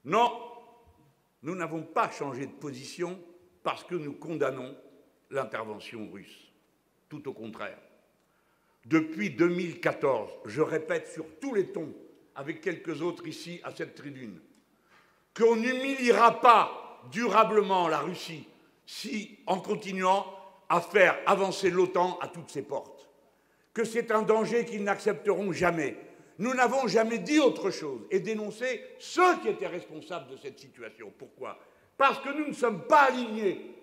Non, nous n'avons pas changé de position parce que nous condamnons l'intervention russe. Tout au contraire. Depuis 2014, je répète sur tous les tons, avec quelques autres ici à cette tribune, qu'on n'humiliera pas durablement la Russie si, en continuant à faire avancer l'OTAN à toutes ses portes, que c'est un danger qu'ils n'accepteront jamais. Nous n'avons jamais dit autre chose et dénoncé ceux qui étaient responsables de cette situation. Pourquoi? Parce que nous ne sommes pas alignés.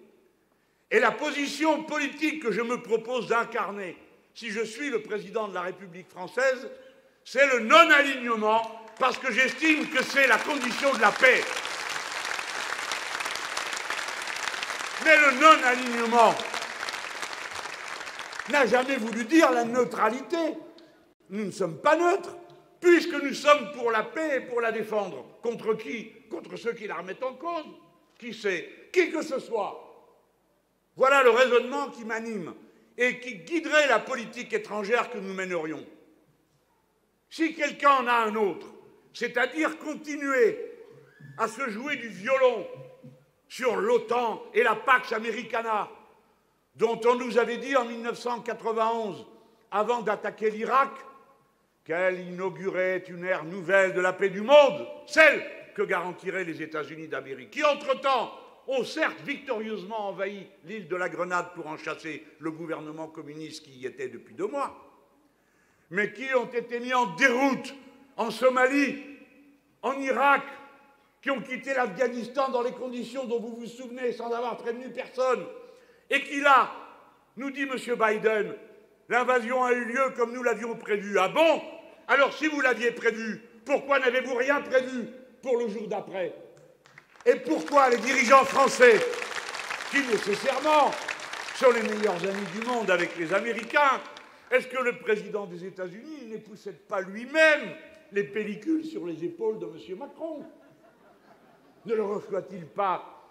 Et la position politique que je me propose d'incarner, si je suis le président de la République française, c'est le non-alignement, parce que j'estime que c'est la condition de la paix. Mais le non-alignement n'a jamais voulu dire la neutralité. Nous ne sommes pas neutres, puisque nous sommes pour la paix et pour la défendre. Contre qui? Contre ceux qui la remettent en cause. Qui c'est? Qui que ce soit. Voilà le raisonnement qui m'anime et qui guiderait la politique étrangère que nous mènerions. Si quelqu'un en a un autre, c'est-à-dire continuer à se jouer du violon sur l'OTAN et la Pax Americana, dont on nous avait dit en 1991, avant d'attaquer l'Irak, qu'elle inaugurait une ère nouvelle de la paix du monde, celle que garantiraient les États-Unis d'Amérique, qui, entre-temps, ont certes victorieusement envahi l'île de la Grenade pour en chasser le gouvernement communiste qui y était depuis 2 mois, mais qui ont été mis en déroute en Somalie, en Irak, qui ont quitté l'Afghanistan dans les conditions dont vous vous souvenez sans avoir prévenu personne, et qui là, nous dit M. Biden, l'invasion a eu lieu comme nous l'avions prévu. Ah bon? Alors si vous l'aviez prévu, pourquoi n'avez-vous rien prévu pour le jour d'après? Et pourquoi les dirigeants français, qui nécessairement sont les meilleurs amis du monde avec les Américains, est-ce que le président des États-Unis n'époussait pas lui-même les pellicules sur les épaules de M. Macron? Ne le reçoit-il pas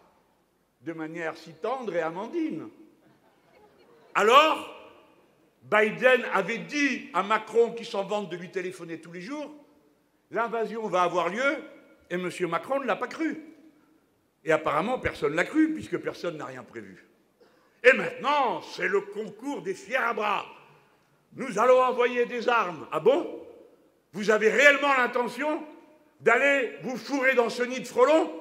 de manière si tendre et amandine? Alors, Biden avait dit à Macron, qui s'en vante de lui téléphoner tous les jours, l'invasion va avoir lieu, et M. Macron ne l'a pas cru. Et apparemment, personne ne l'a cru, puisque personne n'a rien prévu. Et maintenant, c'est le concours des fiers à bras. Nous allons envoyer des armes. Ah bon? Vous avez réellement l'intention d'aller vous fourrer dans ce nid de frelons?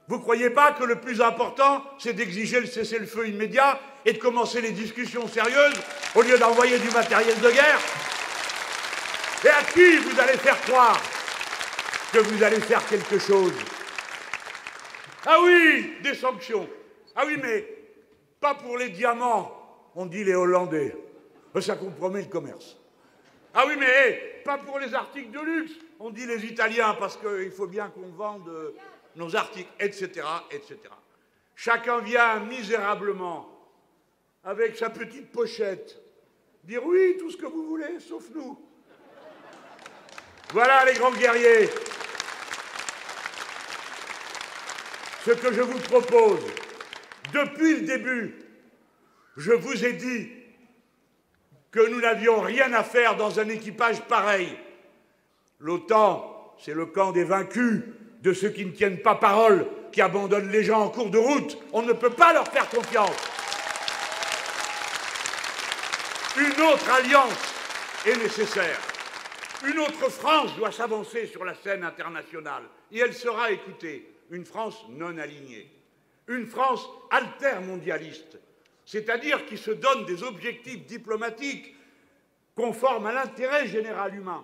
Vous ne croyez pas que le plus important, c'est d'exiger le cessez-le-feu immédiat et de commencer les discussions sérieuses au lieu d'envoyer du matériel de guerre? Et à qui vous allez faire croire que vous allez faire quelque chose? Ah oui, des sanctions. Ah oui, mais pas pour les diamants, on dit les Hollandais. Ça compromet le commerce. Ah oui, mais pas pour les articles de luxe, on dit les Italiens, parce qu'il faut bien qu'on vende nos articles, etc., etc. Chacun vient misérablement, avec sa petite pochette, dire oui, tout ce que vous voulez, sauf nous. Voilà les grands guerriers. Ce que je vous propose, depuis le début, je vous ai dit que nous n'avions rien à faire dans un équipage pareil. L'OTAN, c'est le camp des vaincus, de ceux qui ne tiennent pas parole, qui abandonnent les gens en cours de route. On ne peut pas leur faire confiance. Une autre alliance est nécessaire. Une autre France doit s'avancer sur la scène internationale. Et elle sera écoutée. Une France non alignée. Une France altermondialiste. C'est-à-dire qui se donne des objectifs diplomatiques conformes à l'intérêt général humain.